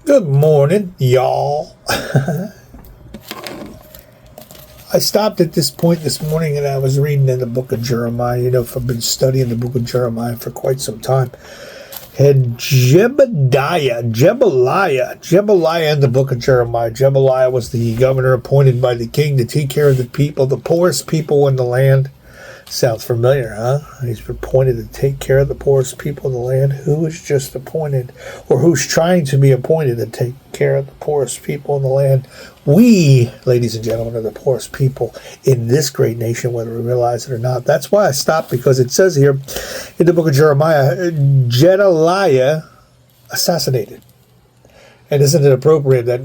Good morning, y'all. I stopped at this point this morning and I was reading in the book of Jeremiah. You know, I've been studying the book of Jeremiah for quite some time. And Jebediah in the book of Jeremiah. Jebediah was the governor appointed by the king to take care of the people, the poorest people in the land. Sounds familiar, huh? He's appointed to take care of the poorest people in the land. Who is just appointed, or who's trying to be appointed to take care of the poorest people in the land? We, ladies and gentlemen, are the poorest people in this great nation, whether we realize it or not. That's why I stopped, because it says here in the book of Jeremiah, Gedaliah assassinated. And isn't it appropriate that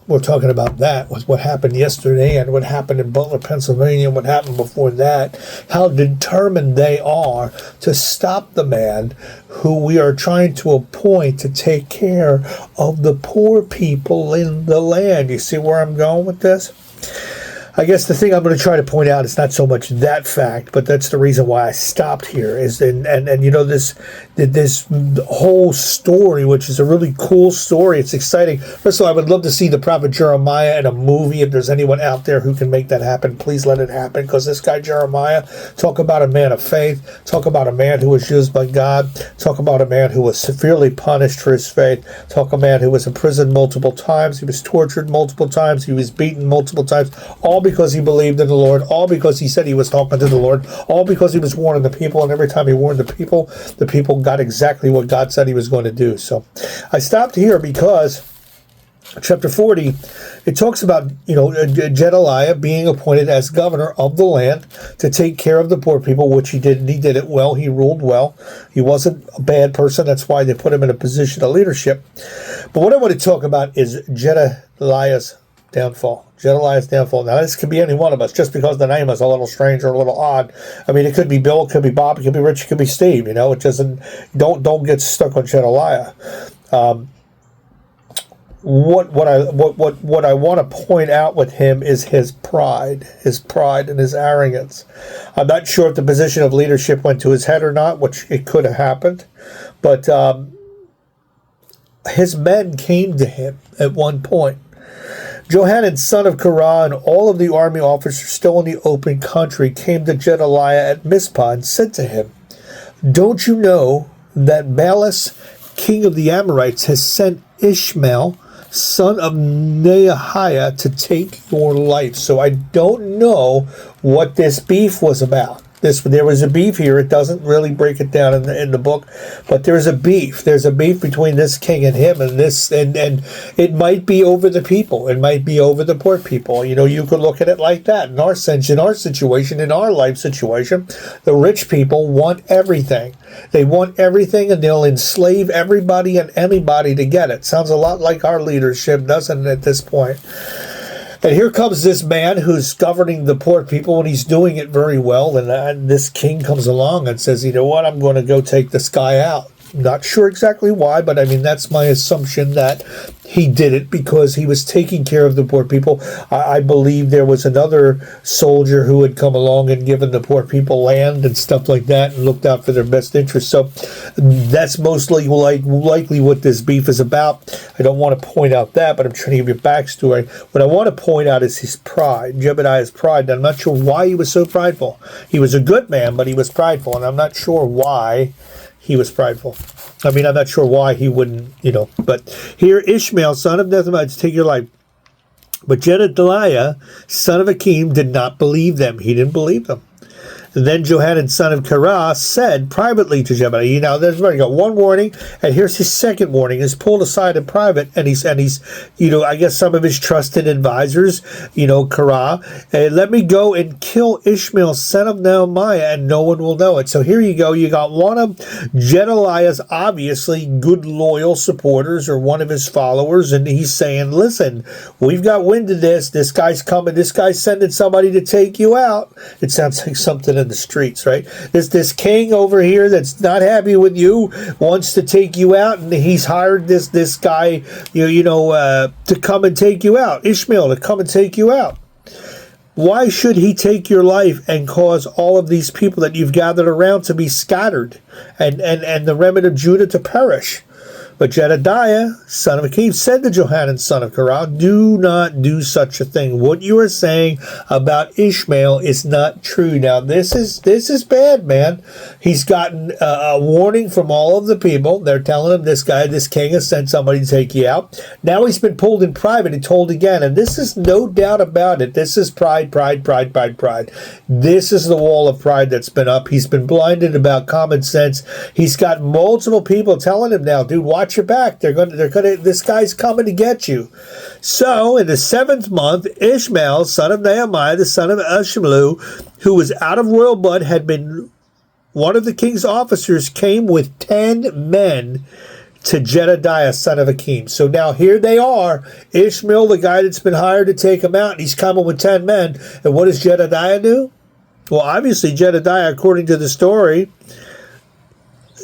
we're talking about that, with what happened yesterday and what happened in Butler, Pennsylvania, and what happened before that, how determined they are to stop the man who we are trying to appoint to take care of the poor people in the land. You see where I'm going with this? I guess the thing I'm going to try to point out is not so much that fact, but that's the reason why I stopped here. Is and you know, this whole story, which is a really cool story. It's exciting. First of all, I would love to see the prophet Jeremiah in a movie. If there's anyone out there who can make that happen, please let it happen. Because this guy Jeremiah, talk about a man of faith. Talk about a man who was used by God. Talk about a man who was severely punished for his faith. Talk a man who was imprisoned multiple times. He was tortured multiple times. He was beaten multiple times. All because he believed in the Lord, all because he said he was talking to the Lord, all because he was warning the people, and every time he warned the people got exactly what God said he was going to do. So I stopped here because chapter 40, it talks about, you know, Gedaliah being appointed as governor of the land to take care of the poor people, which he did, and he did it well. He ruled well. He wasn't a bad person. That's why they put him in a position of leadership. But what I want to talk about is Gedaliah's downfall. Gedaliah's downfall. Now, this could be any one of us, just because the name is a little strange or a little odd. I mean, it could be Bill, it could be Bob, it could be Rich, it could be Steve. You know, it doesn't. Don't get stuck on Gedaliah. What I want to point out with him is his pride and his arrogance. I'm not sure if the position of leadership went to his head or not, which it could have happened, but his men came to him at one point. Johanan, son of Korah, and all of the army officers still in the open country came to Gedaliah at Mizpah and said to him, "Don't you know that Baalis, king of the Amorites, has sent Ishmael, son of Neahiah, to take your life?" So I don't know what this beef was about. There was a beef here. It doesn't really break it down in the book, but there's a beef. There's a beef between this king and him, and it might be over the people. It might be over the poor people. You know, you could look at it like that. In our sense, in our situation, in our life situation, the rich people want everything. They want everything, and they'll enslave everybody and anybody to get it. Sounds a lot like our leadership, doesn't it, at this point? And here comes this man who's governing the poor people, and he's doing it very well. And this king comes along and says, "You know what? I'm going to go take this guy out." Not sure exactly why, but I mean, that's my assumption that he did it because he was taking care of the poor people. I believe there was another soldier who had come along and given the poor people land and stuff like that and looked out for their best interests. So that's mostly likely what this beef is about. I don't want to point out that, but I'm trying to give you a backstory. What I want to point out is his pride, Jebediah's pride. And I'm not sure why he was so prideful. He was a good man, but he was prideful, and I'm not sure why he was prideful. I mean, I'm not sure why he wouldn't, you know. But here, Ishmael, son of Neahiah, to take your life. But Gedaliah, son of Akim, did not believe them. He didn't believe them. And then Johanan, son of Korah, said privately to Jebediah, now there's already got one warning, and here's his second warning. He's pulled aside in private, and he's, you know, I guess some of his trusted advisors, you know, Korah, let me go and kill Ishmael, son of Nehemiah, and no one will know it. So here you go. You got one of Gedaliah's obviously good, loyal supporters, or one of his followers, and he's saying, listen, we've got wind of this. This guy's coming. This guy's sending somebody to take you out. It sounds like something in the streets, right? This king over here that's not happy with you wants to take you out, and he's hired this guy, to come and take you out. Ishmael to come and take you out. Why should he take your life and cause all of these people that you've gathered around to be scattered and the remnant of Judah to perish? But Jedediah, son of Akim, said to Johanan, son of Korah, do not do such a thing. What you are saying about Ishmael is not true. Now, this is bad, man. He's gotten a warning from all of the people. They're telling him this king has sent somebody to take you out. Now he's been pulled in private and told again. And this is no doubt about it. This is pride. This is the wall of pride that's been up. He's been blinded about common sense. He's got multiple people telling him now, dude, watch your back. This guy's coming to get you. So in the 7th month, Ishmael, son of Nehemiah, the son of Eshmalu, who was out of royal blood, had been one of the king's officers, came with 10 men to Jedediah, son of Akim. So now here they are. Ishmael, the guy that's been hired to take him out, and he's coming with 10 men. And what does Jedediah do? Well, obviously, Jedediah, according to the story,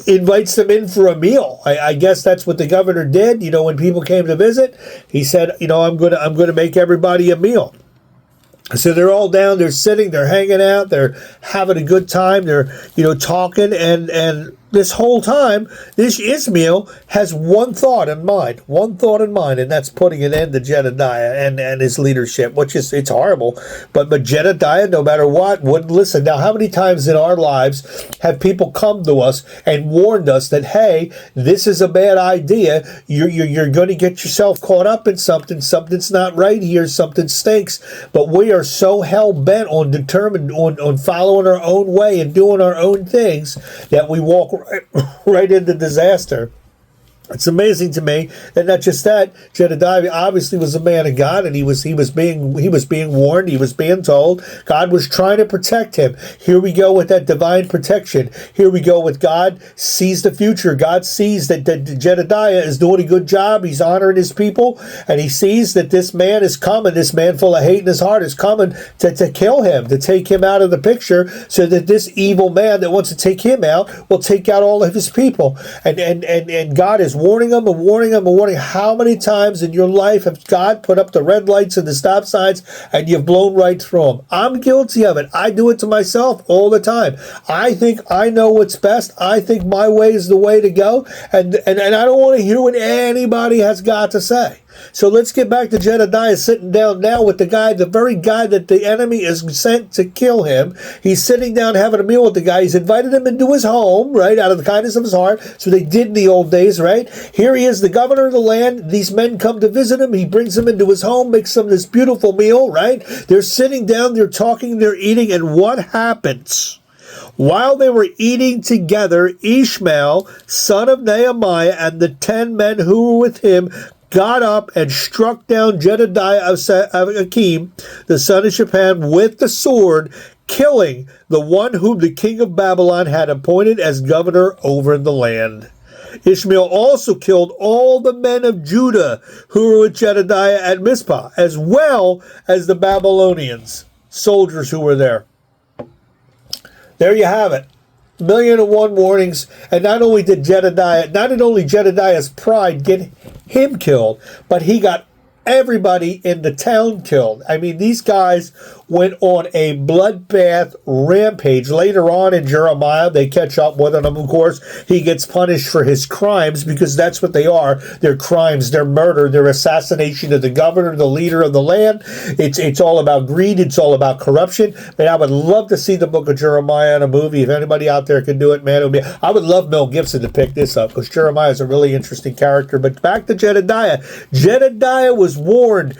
invites them in for a meal. I guess that's what the governor did. You know, when people came to visit, he said, you know, I'm gonna make everybody a meal. So they're all down, they're sitting, they're hanging out, they're having a good time, they're, you know, talking, and this whole time, this Ishmael has one thought in mind, and that's putting an end to Jedediah and his leadership, which is, it's horrible. But Jedediah, no matter what, wouldn't listen. Now, how many times in our lives have people come to us and warned us that, hey, this is a bad idea, you're going to get yourself caught up in something's not right here, something stinks, but we are so hell-bent on determined on following our own way and doing our own things that we walk right into disaster. It's amazing to me that not just that, Jedediah obviously was a man of God, and he was being warned, he was being told. God was trying to protect him. Here we go with that divine protection. Here we go with God sees the future. God sees that Jedediah is doing a good job. He's honoring his people, and he sees that this man is coming. This man full of hate in his heart is coming to kill him, to take him out of the picture, so that this evil man that wants to take him out will take out all of his people. And God is warning them and warning them and warning. How many times in your life have God put up the red lights and the stop signs and you've blown right through them? I'm guilty of it. I do it to myself all the time. I think I know what's best. I think my way is the way to go, and I don't want to hear what anybody has got to say. So let's get back to Jedediah sitting down now with the very guy that the enemy is sent to kill him. He's sitting down having a meal with the guy. He's invited him into his home, right, out of the kindness of his heart. So they did in the old days, right? Here he is, the governor of the land. These men come to visit him. He brings them into his home, makes them this beautiful meal, right? They're sitting down, they're talking, they're eating, and what happens? While they were eating together, Ishmael, son of Nehemiah, and the 10 men who were with him got up and struck down Jedediah of Akim, the son of Shaphan, with the sword, killing the one whom the king of Babylon had appointed as governor over the land. Ishmael also killed all the men of Judah who were with Jedediah at Mizpah, as well as the Babylonians, soldiers who were there. There you have it. 1,000,001 warnings, and not only Jedediah's pride get him killed, but he got everybody in the town killed. I mean, these guys went on a bloodbath rampage. Later on in Jeremiah, they catch up with him. Of course, he gets punished for his crimes, because that's what they are. They're crimes, they're murder, they're assassination of the governor, the leader of the land. It's all about greed. It's all about corruption. Man, I would love to see the book of Jeremiah in a movie. If anybody out there can do it, man, I would love Mel Gibson to pick this up, because Jeremiah is a really interesting character. But back to Jedediah. Jedediah was warned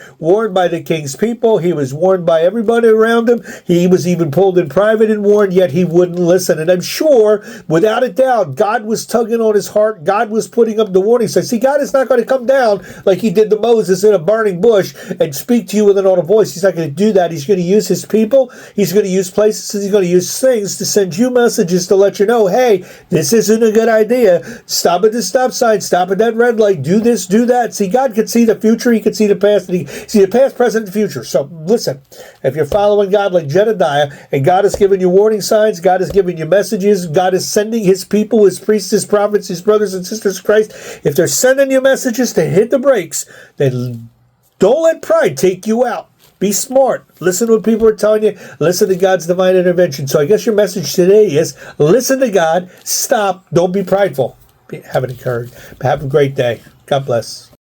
by the king's people. He was warned by everybody around him. He was even pulled in private and warned, yet he wouldn't listen. And I'm sure, without a doubt, God was tugging on his heart. God was putting up the warning sign. See, God is not going to come down like he did to Moses in a burning bush and speak to you with an audible voice. He's not going to do that. He's going to use his people. He's going to use places. He's going to use things to send you messages to let you know, hey, this isn't a good idea. Stop at the stop sign. Stop at that red light. Do this, do that. See, God could see the future. He could see the past. And he see the past, present, and future. So listen, if you're following God like Jedediah, and God has given you warning signs, God has given you messages, God is sending his people, his priests, his prophets, his brothers and sisters of Christ, if they're sending you messages to hit the brakes, then don't let pride take you out. Be smart. Listen to what people are telling you. Listen to God's divine intervention. So I guess your message today is, listen to God, stop, don't be prideful. haven't occurred. But have a great day. God bless.